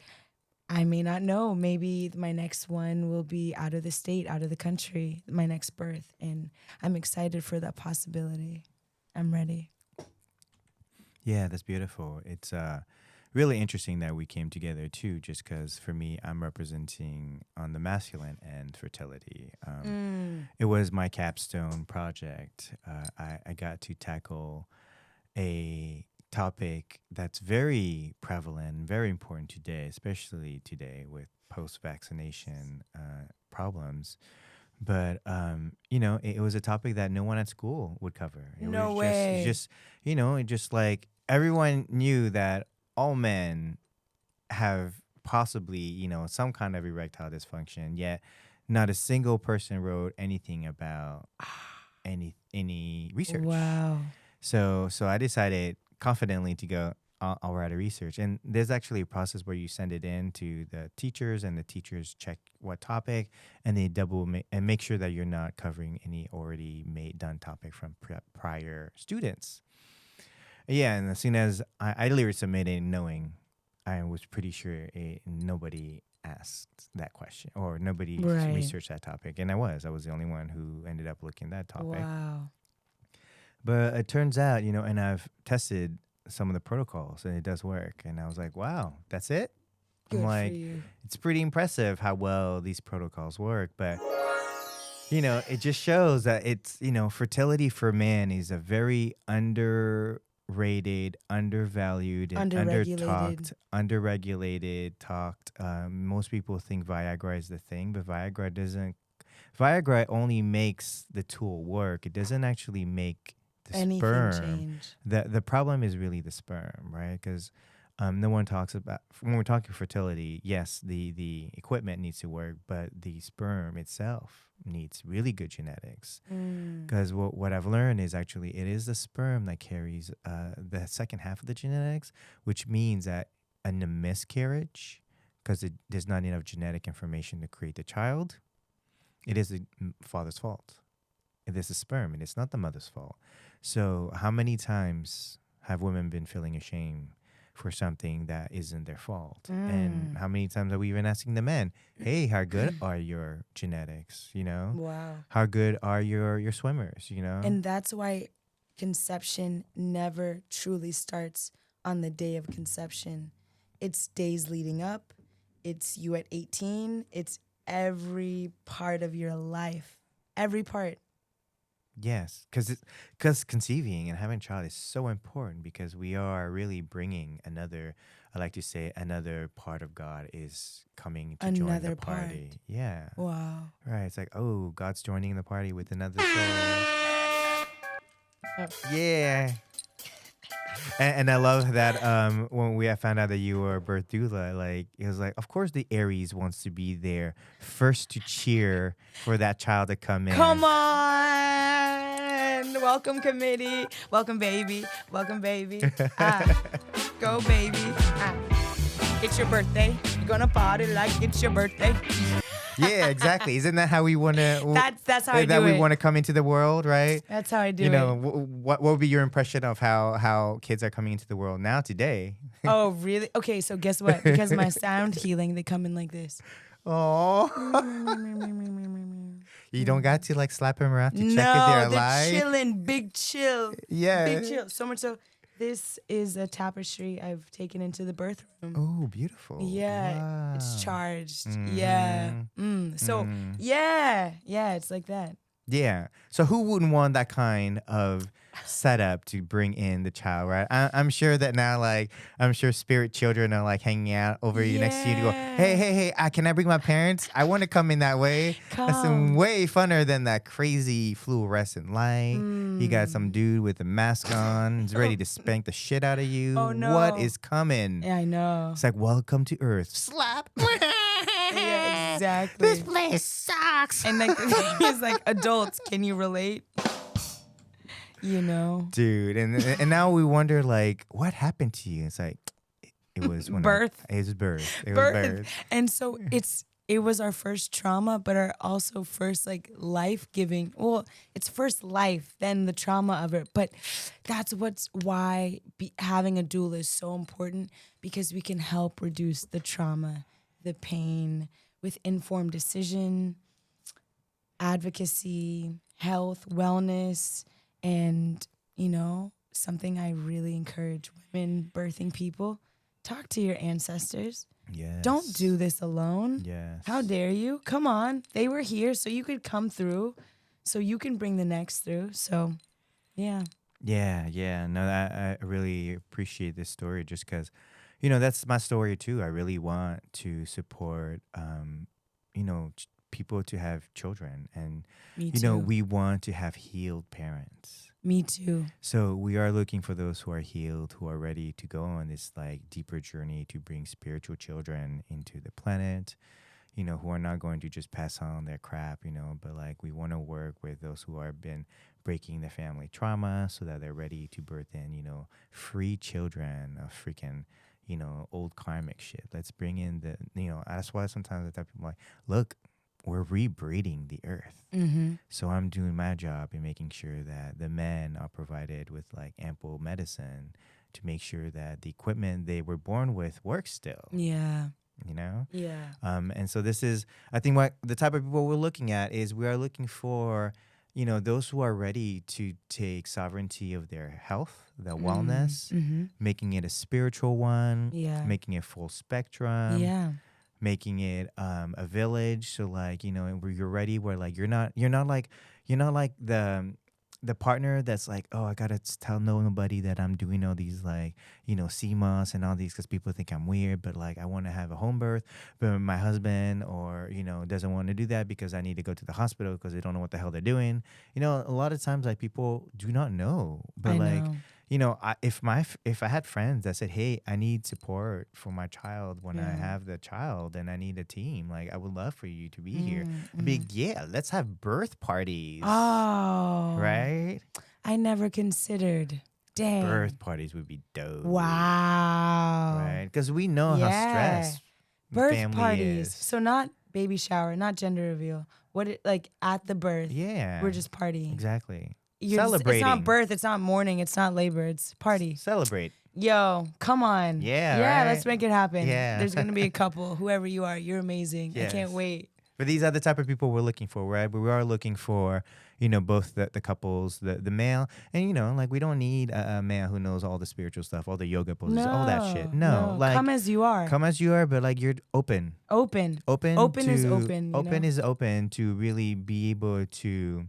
I may not know. Maybe my next one will be out of the state, out of the country, my next birth. And I'm excited for that possibility. I'm ready. Yeah, that's beautiful. It's really interesting that we came together too, just because for me, I'm representing on the masculine end fertility. It was my capstone project. I got to tackle a topic that's very prevalent, very important today, especially today with post-vaccination problems. But it was a topic that no one at school would cover. No was way. it just like everyone knew that all men have possibly, some kind of erectile dysfunction, yet not a single person wrote anything about any research. Wow. So I decided confidently to go, I'll write a research. And there's actually a process where you send it in to the teachers, and the teachers check what topic, and they and make sure that you're not covering any already done topic from prior students. Yeah, and as soon as I literally submitted knowing, I was pretty sure nobody asked that question or nobody researched that topic. And I was the only one who ended up looking at that topic. Wow. But it turns out, and I've tested some of the protocols and it does work. And I was like, wow, that's it? Good I'm for like, you. it's pretty impressive how well these protocols work. But, it just shows that it's, fertility for man is a very underrated, undervalued, and underregulated, talked. Most people think Viagra is the thing, but Viagra doesn't. Viagra only makes the tool work. It doesn't actually make the Anything sperm change. The problem is really the sperm, right? Because no one talks about, when we're talking fertility, yes, the equipment needs to work, but the sperm itself needs really good genetics. Because what I've learned is actually it is the sperm that carries the second half of the genetics, which means that in a miscarriage, because there's not enough genetic information to create the child, it is the father's fault. It is the sperm, and it's not the mother's fault. So how many times have women been feeling ashamed for something that isn't their fault? And how many times are we even asking the men, hey, how good are your genetics? Wow. How good are your swimmers? And that's why conception never truly starts on the day of conception. It's days leading up. It's you at 18. It's every part of your life. Every part. Yes, because conceiving and having a child is so important, because we are really bringing another, I like to say, another part of God is coming to join the party. Part. Yeah. Wow. Right. It's like, oh, God's joining the party with another soul. Yeah. And I love that when we found out that you were a birth doula, like it was like, of course the Aries wants to be there first to cheer for that child to come in. Come on. Welcome committee. Welcome baby. Welcome baby. Go baby. It's your birthday. You're gonna party like it's your birthday. Yeah, exactly. Isn't that how we want to? That's how I That do we it. want to come into the world, right? That's how I do You know, it. what would be your impression of how kids are coming into the world now today? Oh, really? Okay, so guess what? Because of my sound healing, they come in like this. Oh, you don't got to like slap them around to check if they're No, they're alive. chilling. Big chill. Big Yeah. chill. So much so. This is a tapestry I've taken into the birth room. Oh, beautiful. Yeah, it's Wow. charged. Yeah. Mm-hmm. So, yeah. Yeah, it's like that. Yeah. So who wouldn't want that kind of setup to bring in the child, right? I'm sure that now, like, I'm sure spirit children are like hanging out over you next to you to go, hey, Yeah. hey, hey, can I bring my parents? I want to come in that way. That's Come. way funner than that crazy fluorescent light. You got some dude with a mask on, he's ready to spank the shit out of you. Oh, What no. is coming? Yeah, I know. It's like, welcome to Earth. Slap. Yeah, exactly. This place sucks. And like the thing is, like, adults, can you relate? You know? Dude, and now we wonder like what happened to you. It's like it was when Birth. it was birth. It was Birth. birth. And so it was our first trauma, but our also first like life giving. Well, it's first life, then the trauma of it. But that's why having a doula is so important, because we can help reduce the trauma, the pain with informed decision, advocacy, health, wellness, and, something I really encourage women birthing people: talk to your ancestors. Yes. Don't do this alone. Yes. How dare you? Come on. They were here so you could come through, so you can bring the next through. So, yeah. Yeah, yeah. No, I really appreciate this story just because, that's my story too. I really want to support, people to have children, and Me too. we want to have healed parents. Me too. So we are looking for those who are healed, who are ready to go on this like deeper journey to bring spiritual children into the planet, who are not going to just pass on their crap, but like we want to work with those who have been breaking the family trauma so that they're ready to birth in, free children of freaking, old karmic shit. Let's bring in that's why sometimes I tell people like, look, we're rebreeding the earth. Mm-hmm. So I'm doing my job in making sure that the men are provided with like ample medicine to make sure that the equipment they were born with works still. Yeah. Yeah. Yeah. And so this is, I think, what the type of people we're looking at is we are looking for, those who are ready to take sovereignty of their health, their wellness, making it a spiritual one, Yeah. making it full spectrum. Yeah. Making it a village, so like where you're ready, where like you're not like the partner that's like, oh, I gotta tell nobody that I'm doing all these like CMOS and all these because people think I'm weird, but like I want to have a home birth, but my husband or doesn't want to do that because I need to go to the hospital because they don't know what the hell they're doing. A lot of times like people do not know, but I like. know. If I had friends that said, "Hey, I need support for my child when I have the child, and I need a team. Like, I would love for you to be here." I'd be like, "Yeah, let's have birth parties." Oh. Right? I never considered. Dang. Birth parties would be dope. Wow. Right? Because we know how stressed birth family parties. is. So not baby shower, not gender reveal. Like at the birth. Yeah. We're just partying. Exactly. It's not birth, it's not mourning, it's not labor, it's party. Celebrate. Yo, come on. Yeah, Yeah, right? let's make it happen. Yeah. There's going to be a couple. Whoever you are, you're amazing. Yes. I can't wait. But these are the type of people we're looking for, right? We are looking for, both the couples, the male, and, like we don't need a male who knows all the spiritual stuff, all the yoga poses, all that shit. No. Like, come as you are. Come as you are, but like you're open. Open. Open is open. Open is open to really be able to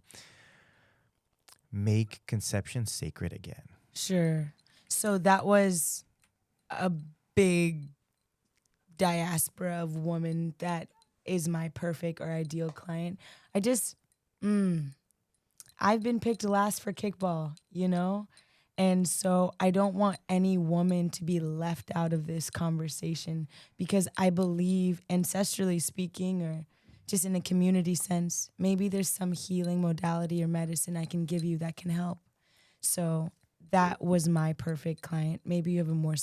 make conception sacred again. Sure. So that was a big diaspora of women that is my perfect or ideal client. I've been picked last for kickball, And so I don't want any woman to be left out of this conversation, because I believe, ancestrally speaking, or just in a community sense, maybe there's some healing modality or medicine I can give you that can help. So that was my perfect client. Maybe you have a more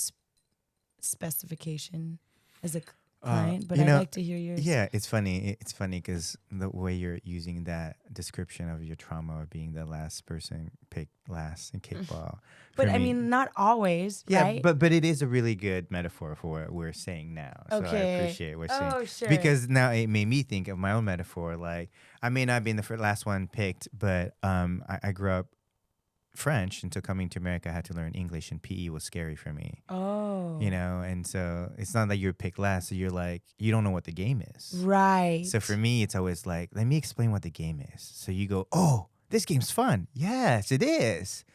specification as a client, but you I'd know, like to hear yours. yeah, it's funny. It's funny because the way you're using that description of your trauma of being the last person picked last in kickball. But For I me, mean, not always, yeah, right? but it is a really good metaphor for what we're saying now. So I Okay. appreciate what you're saying. Oh, sure. Because now it made me think of my own metaphor. Like, I may not be the last one picked, but I grew up French, and so coming to America, I had to learn English, and PE was scary for me. Oh. You know, and so it's not that you're picked last, so you're like, you don't know what the game is. Right. So for me, it's always like, let me explain what the game is. So you go, oh, this game's fun. Yes, it is.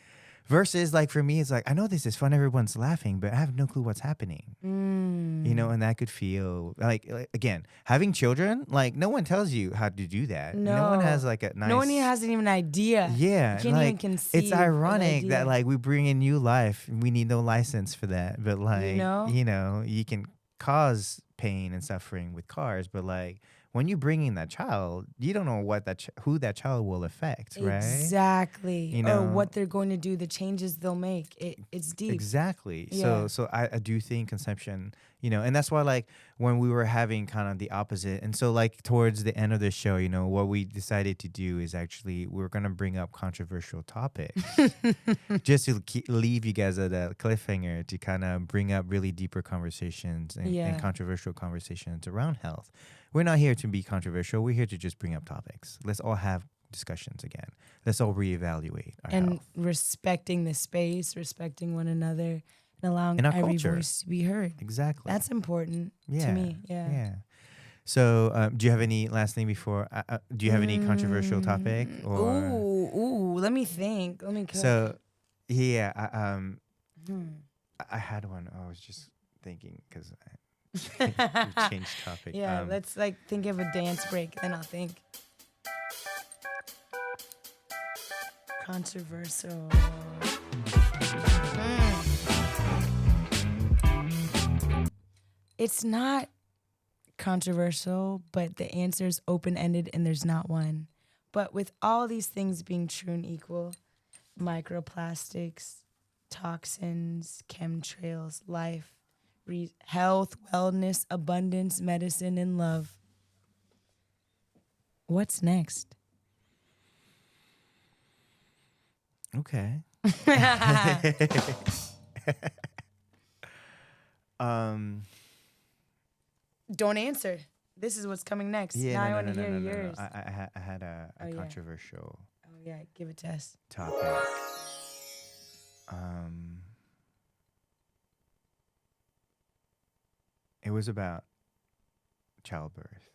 Versus like for me, it's like, I know this is fun. Everyone's laughing, but I have no clue what's happening. You know, and that could feel like again, having children, like no one tells you how to do that. No one has like a nice. No one even has an idea. Yeah, You can't like even conceive. it's an ironic idea. that like we bring in new life. We need no license for that, but like you know, you can cause pain and suffering with cars, but like when you bring in that child, you don't know what who that child will affect, right? Exactly. You know, or what they're going to do, the changes they'll make. It's deep. Exactly. Yeah. So I do think conception, you know, and that's why like when we were having kind of the opposite, and so like towards the end of the show, you know, what we decided to do is actually we're gonna bring up controversial topics, just to leave you guys at a cliffhanger to kind of bring up really deeper conversations and controversial conversations around health. We're not here to be controversial. We're here to just bring up topics. Let's all have discussions again. Let's all reevaluate our health. Respecting the space, respecting one another, and allowing and our every culture. voice to be heard. Exactly. That's important to me. Yeah. So, do you have any last thing before? Do you have any controversial topic? Or? Ooh. Let me think. Let me. So, yeah. I had one. I was just thinking because we changed topic. Yeah. Let's like think of a dance break, then I'll think. Controversial. It's not controversial, but the answer is open-ended and there's not one. But with all these things being true and equal, microplastics, toxins, chemtrails, life, health, wellness, abundance, medicine, and love. What's next? Okay. Don't answer. This is what's coming next. Yeah, now I want to hear yours. No. I had a controversial. Oh yeah, give it to us. Topic. It was about childbirth.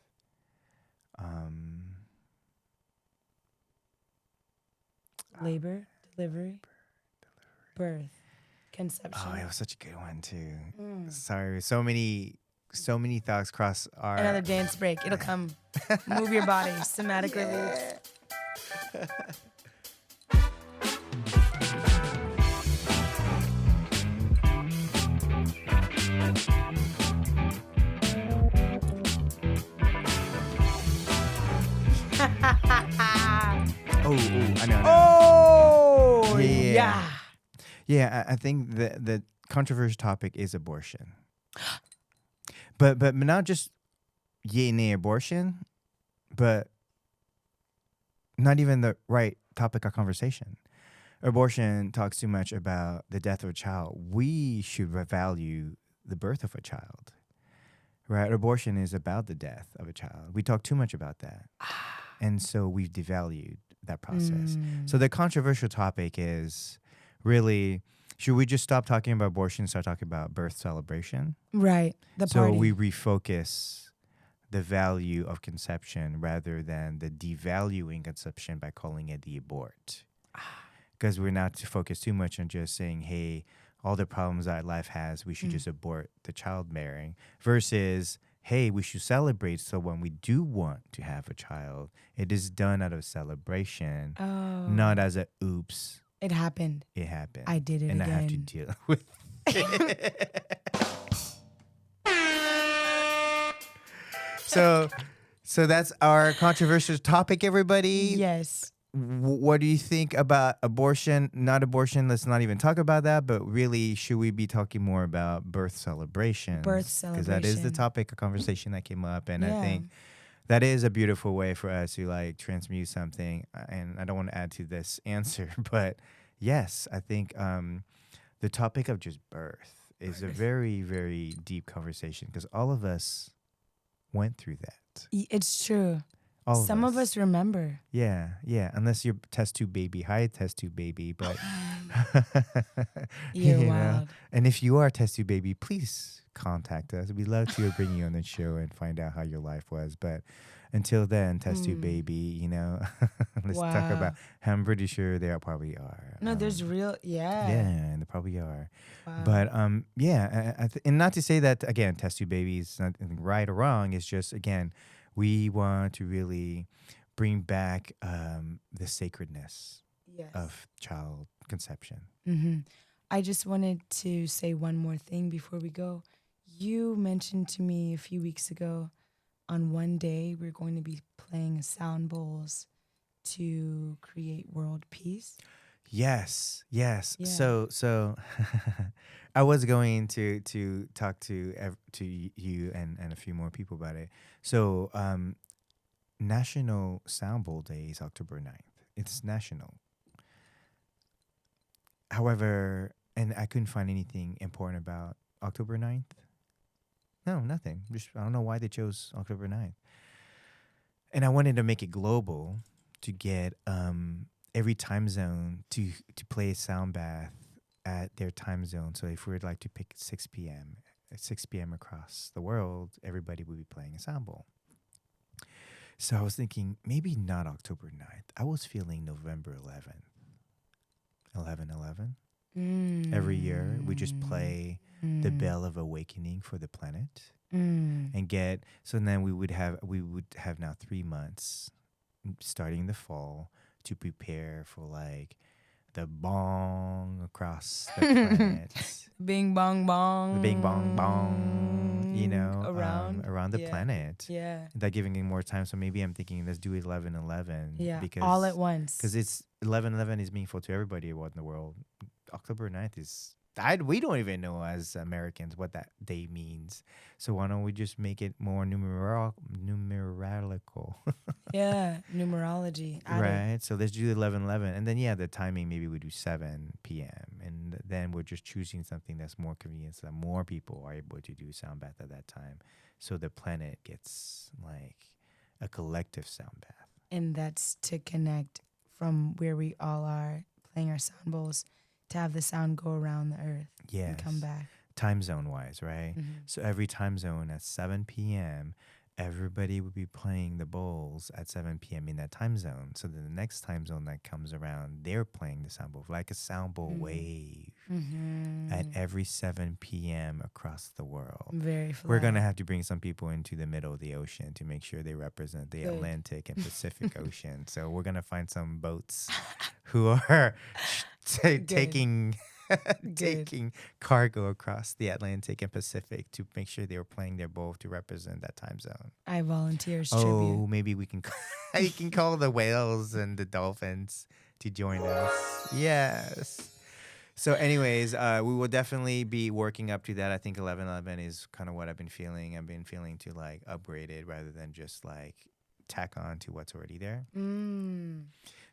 Labor, delivery, birth, conception. Oh, it was such a good one too. Sorry, so many thoughts cross our. Another dance break. It'll come. Move your body. Somatic release. I know. Oh, yeah. Yeah, I think the controversial topic is abortion. But not just yay nay abortion, but not even the right topic of conversation. Abortion talks too much about the death of a child. We should value the birth of a child. Right? Abortion is about the death of a child. We talk too much about that. And so we've devalued that process. So the controversial topic is really, should we just stop talking about abortion and start talking about birth celebration? Right. So we refocus the value of conception rather than the devaluing conception by calling it the abort. Because we're not to focus too much on just saying, hey, all the problems that life has, we should just abort the childbearing, versus, hey, we should celebrate. So when we do want to have a child, it is done out of celebration, not as a oops. It happened. It happened. I did it and again. I have to deal with it. So that's our controversial topic, everybody. Yes. what do you think about abortion? Not abortion. Let's not even talk about that. But really, should we be talking more about birth Birth celebrations? Because that is the celebration. topic of conversation that came up, and I Yeah. think that is a beautiful way for us to like transmute something. And I don't want to add to this answer, but yes, I think the topic of just birth is a very, very deep conversation because all of us went through that. It's true. All of Some of us. us remember. Yeah, yeah. Unless you're test tube baby, hi test tube baby, but You're you know. wild. And if you are test tube baby, please contact us. We'd love to bring you on the show and find out how your life was. But until then, test tube baby, you know, let's talk about. Wow. I'm pretty sure there probably are. No, there's real. Yeah, Yeah. and there probably are. Wow. But yeah, and not to say that again, test tube baby is not right or wrong. It's just again, we want to really bring back the sacredness Yes. of child conception. Mm-hmm. I just wanted to say one more thing before we go. You mentioned to me a few weeks ago on one day we're going to be playing sound bowls to create world peace. Yes, yes. Yeah. So I was going to talk to you and a few more people about it. So National Sound Bowl Day is October 9th. It's national. However, and I couldn't find anything important about October 9th. No, nothing. Just I don't know why they chose October 9th. And I wanted to make it global to get every time zone to play a sound bath at their time zone. So if we would like to pick 6 p.m. at 6 p.m. across the world, everybody would be playing a sound bowl. So I was thinking maybe not October 9th. I was feeling November 11th. 11/11. Every year we just play the bell of awakening for the planet and get so then we would have now 3 months starting the fall to prepare for like the bong across the planet. Bing bong bong. The bing bong bong, you know, around the Yeah. planet. Yeah. That giving it more time. So maybe I'm thinking let's do 11/11. Yeah. Because All at once. Because it's 11/11 is meaningful to everybody in the world. October 9th is we don't even know as Americans what that day means. So why don't we just make it more numerical? Yeah. Numerology. Add it. Right. So let's do 11/11, and then the timing maybe we do 7 p.m. and then we're just choosing something that's more convenient so that more people are able to do sound bath at that time. So the planet gets like a collective sound bath. And that's to connect from where we all are playing our sound bowls to have the sound go around the earth and come back. Time zone wise, right? Mm-hmm. So every time zone at 7 p.m., everybody would be playing the bowls at 7 p.m. in that time zone. So then the next time zone that comes around, they're playing the sound bowl like a sound bowl wave at every 7 p.m. across the world. Very flat. We're going to have to bring some people into the middle of the ocean to make sure they represent the Good. Atlantic and Pacific Ocean. So we're going to find some boats who are taking cargo across the Atlantic and Pacific to make sure they were playing their bowl to represent that time zone. I volunteer as Oh, tribute. maybe we can you can call the whales and the dolphins to join us. Yes. So anyways, we will definitely be working up to that. I think 11/11 is kind of what I've been feeling. I've been feeling to like upgrade it rather than just like tack on to what's already there.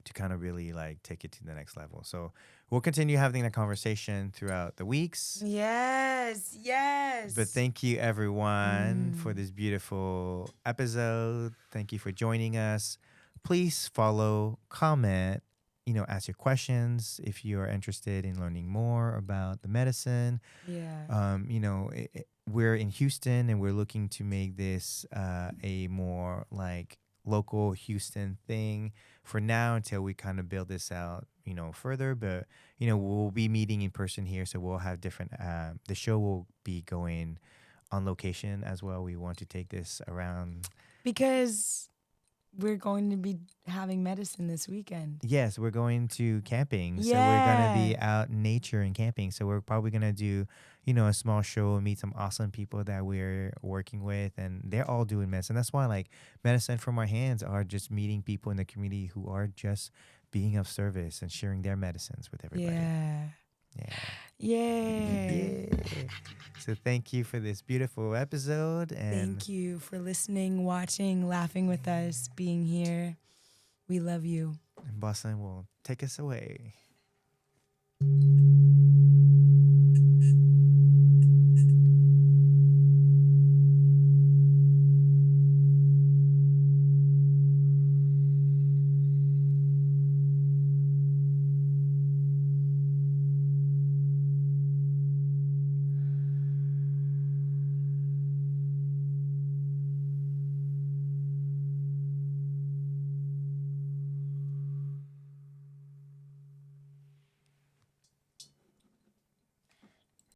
To kind of really like take it to the next level. So we'll continue having that conversation throughout the weeks. Yes, yes. But thank you everyone for this beautiful episode. Thank you for joining us. Please follow, comment, ask your questions if you are interested in learning more about the medicine. Yeah. We're in Houston and we're looking to make this a more like local Houston thing for now until we kind of build this out, further. But, we'll be meeting in person here. So we'll have different, the show will be going on location as well. We want to take this around. Because we're going to be having medicine this weekend. Yes, we're going to camping. So we're gonna Yeah. be out in nature and camping. So we're probably gonna do, a small show and meet some awesome people that we're working with, and they're all doing medicine. That's why like medicine from our hands are just meeting people in the community who are just being of service and sharing their medicines with everybody. Yeah. Yeah. Yay. Yeah. So thank you for this beautiful episode, and Thank you for listening, watching, laughing with us, being here. We love you. Boston will take us away.